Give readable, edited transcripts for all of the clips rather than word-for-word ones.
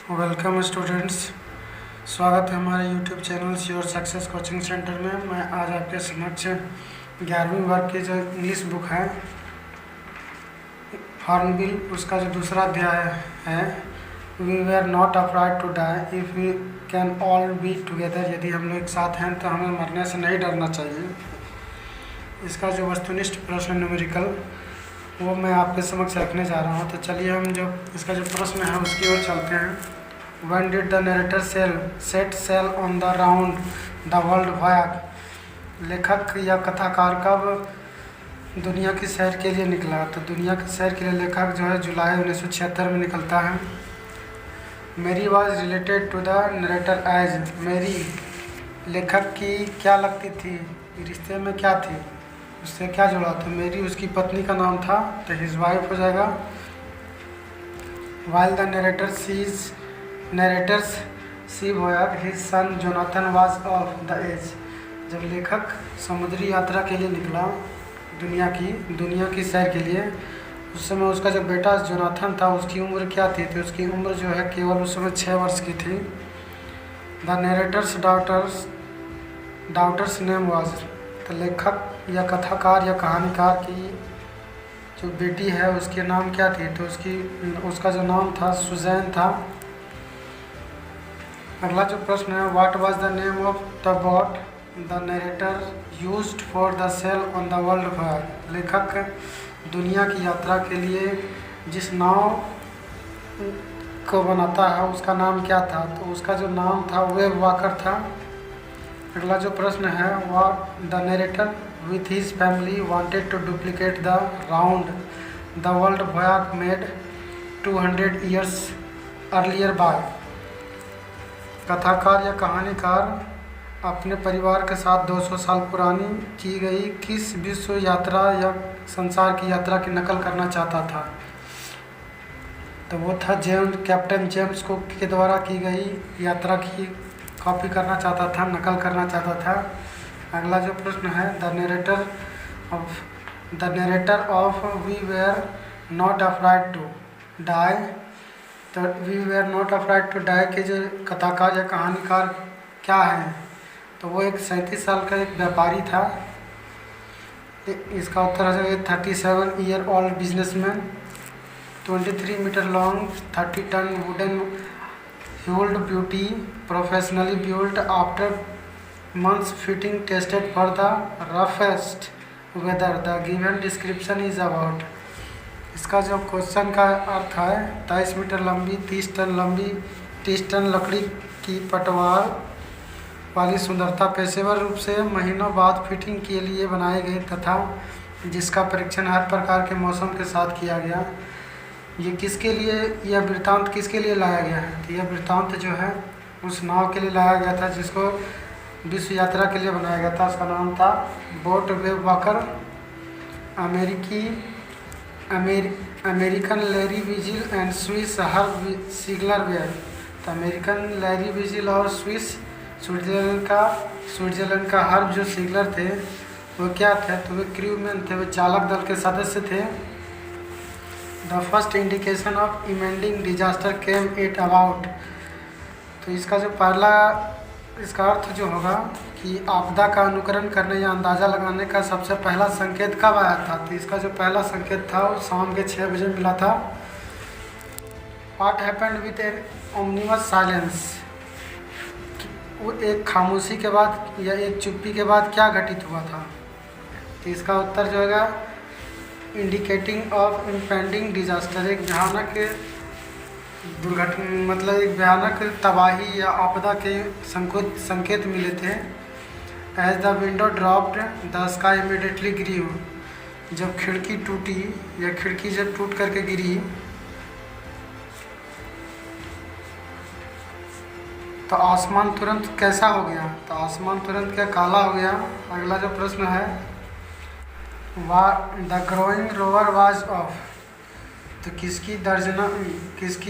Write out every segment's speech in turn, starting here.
Welcome students. स्वागत है हमारे YouTube channel your success coaching centre में। मैं आज आपके समक्ष 11वीं वर्ग की जो इंग्लिश बुक है हॉर्नबिल, उसका जो दूसरा अध्याय है we were not afraid to die if we can all be together. यदि हम लोग एक साथ हैं तो हमें मरने से नहीं डरना चाहिए। इसका जो वस्तुनिष्ठ प्रश्न न्यूमेरिकल वो मैं आपके समक्ष रखने जा रहा हूँ। तो चलिए हम जो इसका जो प्रश्न है उसकी ओर चलते हैं। When did the narrator set sail on the round the world voyage? लेखक या कथाकार कब दुनिया की सैर के लिए निकला? तो दुनिया की सैर के लिए लेखक जो है जुलाई 1976 में निकलता है। Mary was related to the narrator as. Mary लेखक की क्या लगती थी, रिश्ते में क्या थी, उससे क्या जुड़ा था? मेरी उसकी पत्नी का नाम था, तो हिज वाइफ हो जाएगा। While the narrator's sea voyage his son Jonathan was of the age. जब लेखक समुद्री यात्रा के लिए निकला दुनिया की सैर के लिए, उस समय उसका जो बेटा जोनाथन था उसकी उम्र क्या थी? तो उसकी उम्र जो है केवल उस समय 6 वर्ष की थी। The narrator's daughters name was. तो लेखक या कथाकार या कहानीकार की जो बेटी है उसके नाम क्या थी? तो उसका जो नाम था सुजैन था। अगला जो प्रश्न है what was the name of the boat the narrator used for the sail on the world voyage. लेखक दुनिया की यात्रा के लिए जिस नाव को बनाता है उसका नाम क्या था? तो उसका जो नाम था वेव वॉकर था। अगला जो प्रश्न है what the narrator with his family wanted to duplicate the round the world voyage made 200 years earlier by. कथाकार या कहानीकार अपने परिवार के साथ 200 साल पुरानी की गई किस विश्व यात्रा या संसार की यात्रा की नकल करना चाहता था? तो वो था कैप्टन जेम्स कुक के द्वारा की गई यात्रा की कॉपी करना चाहता था, नकल करना चाहता था। अगला जो प्रश्न है the narrator of we were not afraid to die. तो we were not afraid to die के जो कथाकार या कहानीकार क्या है? तो वो एक 37 साल का एक व्यापारी था। इसका उत्तर है 37 year old businessman, 23 metre long, 30 ton wooden hulled beauty, professionally built after months fitting tested for the roughest weather. The given description is about। इसका जो क्वेश्चन का अर्थ है 23 मीटर लंबी, 30 टन लकड़ी की पटवार वाली सुंदरता, पेशेवर रूप से महीनों बाद फिटिंग के लिए बनाए गए तथा जिसका परीक्षण हर प्रकार के मौसम के साथ किया गया। ये किसके लिए, यह वृत्तांत किसके लिए लाया गया है? तो यह वृत्तांत जो है उस नाव के लिए लाया गया था जिसको विश्व यात्रा के लिए बनाया गया था। उसका नाम था boat Wavewalker. American Larry Vigil and Swiss Herb Seigler were. तो अमेरिकन लैरी विजिल और स्विट्जरलैंड का हर्ब जो सिगलर थे वो क्या थे? तो वे क्रूमैन थे, वे चालक दल के सदस्य थे। The first indication of impending disaster came it about. तो इसका जो पहला इसका अर्थ जो होगा कि आपदा का अनुकरण करने या अंदाज़ा लगाने का सबसे पहला संकेत कब आया था? तो इसका जो पहला संकेत था वो शाम के 6 बजे मिला था। What happened with an ominous silence. वो एक खामोशी के बाद या एक चुप्पी के बाद क्या घटित हुआ था? तो इसका उत्तर जो है इंडिकेटिंग ऑफ इम्पेंडिंग डिजास्टर। एक भयानक दुर्घटना मतलब एक भयानक तबाही या आपदा के संकेत मिले थे। As the window dropped the sky immediately grew. जब खिड़की टूटी या खिड़की जब टूट करके गिरी तो आसमान तुरंत कैसा हो गया? तो आसमान तुरंत क्या काला हो गया? अगला जो प्रश्न है the growing rover was of. तो किसकी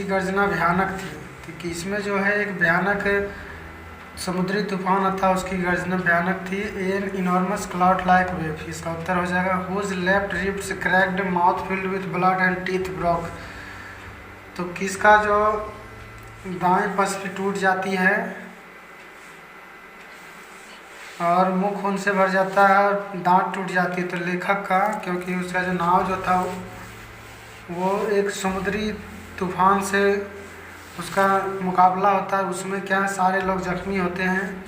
गर्जना भयानक थी? तो इसमें जो है एक भयानक समुद्री तूफान था, उसकी गर्जना भयानक थी। An enormous cloud like wave. इसका उत्तर हो जाएगा whose left ribs cracked, mouth filled with blood and teeth broke. तो किसका जो दाएं पसली टूट जाती है और मुख खून से भर जाता है और दांत टूट जाती है। तो लेखक का, क्योंकि उसका जो नाव जो था वो एक समुद्री तूफान से उसका मुकाबला होता है, उसमें क्या है सारे लोग जख्मी होते हैं।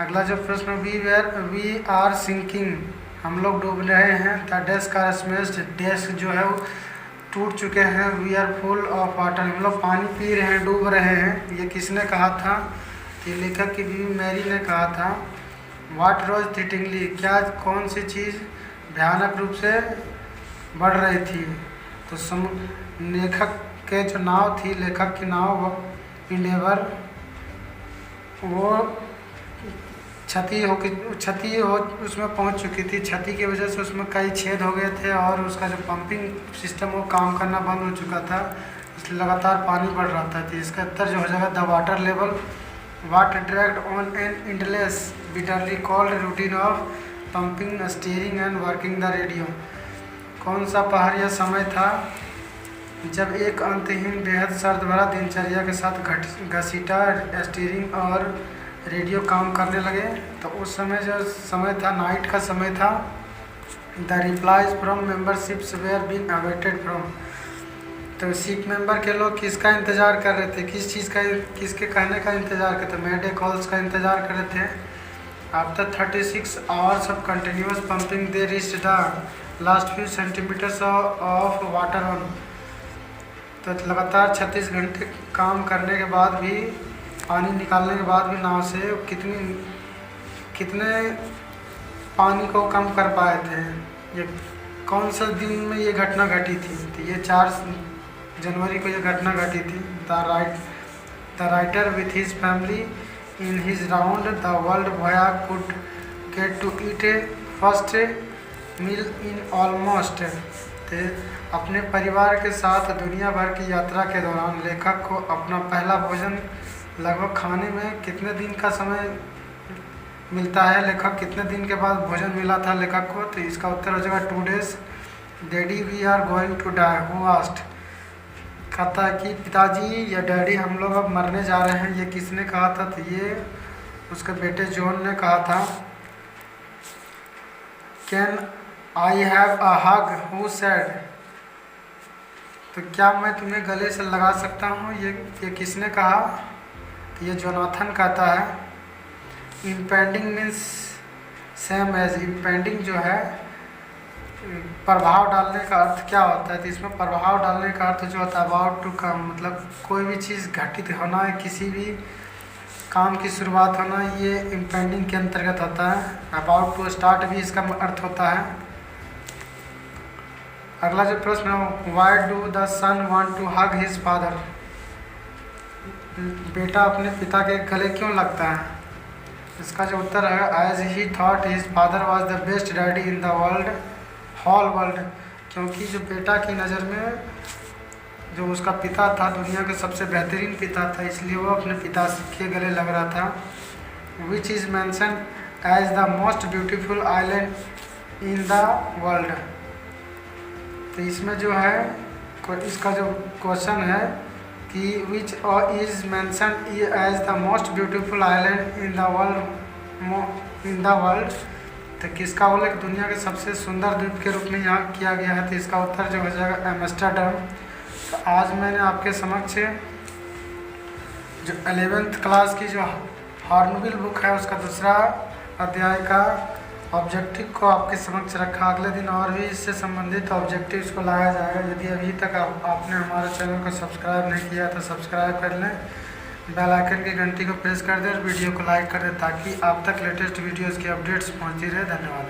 अगला जो प्रश्न, वी आर सिंकिंग, हम लोग डूब रहे हैं। The desks are smashed, desk जो है वो टूट चुके हैं। We are full of water, हम लोग पानी पी रहे हैं, डूब रहे हैं। ये किसने कहा था? ये लेखक की बीवी मैरी ने कहा था। वाट रोज थ्रिटिंगली, क्या कौन सी चीज़ भयानक रूप से बढ़ रही थी? तो लेखक के जो नाव थी, लेखक की नाव इंडेवर, वो क्षति हो उसमें पहुंच चुकी थी। क्षति की वजह से उसमें कई छेद हो गए थे और उसका जो पंपिंग सिस्टम वो काम करना बंद हो चुका था, इसलिए लगातार पानी बढ़ रहा था। तो इसका उत्तर जो हो जाएगा the water level what dragged on an endless bitterly cold routine of pumping steering and working the radio. कौन सा पहर या समय था जब एक अंतहीन बेहद सर्द भरा दिनचर्या के साथ घसीटा स्टीयरिंग और रेडियो काम करने लगे? तो उस समय जो समय था नाइट का समय था। The replies from memberships were being awaited from, तो सिख मेंबर के लोग किसका इंतज़ार कर रहे थे? किस चीज़ का, किसके कहने का इंतज़ार करते? मेडे कॉल्स का इंतज़ार कर रहे थे। After 36 hours of continuous pumping they reached the last few centimetres of water on, तो लगातार 36 घंटे काम करने के बाद भी, पानी निकालने के बाद भी नाव से कितने पानी को कम कर पाए थे? ये कौन सा दिन में ये घटना घटी थी? तो ये 4 जनवरी को ये घटना घटी थी। The writer with his family in his round the world voyage could get to eat a first meal in almost, अपने परिवार के साथ दुनिया भर की यात्रा के दौरान लेखक को अपना पहला भोजन लगभग खाने में कितने दिन का समय मिलता है? लेखक कितने दिन के बाद भोजन मिला था लेखक को? तो इसका उत्तर हो जाएगा 2 days। Daddy we are going to die, who asked, कहता है कि पिताजी या डैडी हम लोग अब मरने जा रहे हैं। ये किसने कहा था? तो ये उसके बेटे जॉन ने कहा था। Can I have a hug, who said, तो क्या मैं तुम्हें गले से लगा सकता हूँ? ये किसने कहा? तो ये जोनाथन कहता है। Impending means same as, impending जो है प्रभाव डालने का अर्थ क्या होता है? तो इसमें प्रभाव डालने का अर्थ जो होता है अबाउट टू कम, मतलब कोई भी चीज़ घटित होना है, किसी भी काम की शुरुआत होना, ये इम्पेंडिंग के अंतर्गत होता है। अबाउट टू स्टार्ट भी इसका अर्थ होता है। अगला जो प्रश्न है, why do the son want to hug his father, बेटा अपने पिता के गले क्यों लगता है? इसका जो उत्तर है as he thought his father was the best daddy in the whole world, क्योंकि जो बेटा की नज़र में जो उसका पिता था दुनिया का सबसे बेहतरीन पिता था, इसलिए वो अपने पिता के गले लग रहा था। Which is mention as the most beautiful island in the world, तो इसमें जो है इसका जो क्वेश्चन है कि which is mention as the most beautiful island in the world, तो किसका उल्लेख दुनिया के सबसे सुंदर द्वीप के रूप में यहाँ किया गया है? तो इसका उत्तर जो हो जाएगा एम्स्टर्डम। तो आज मैंने आपके समक्ष जो 11th क्लास की जो हॉर्नबिल बुक है उसका दूसरा अध्याय का ऑब्जेक्टिव को आपके समक्ष रखा। अगले दिन और भी इससे संबंधित ऑब्जेक्टिव्स को लाया जाएगा। यदि अभी तक आपने हमारे चैनल को सब्सक्राइब नहीं किया तो सब्सक्राइब कर लें, बेल आइकन की घंटी को प्रेस कर दें और वीडियो को लाइक कर दें ताकि आप तक लेटेस्ट वीडियोज़ की अपडेट्स पहुँचती रहे। धन्यवाद।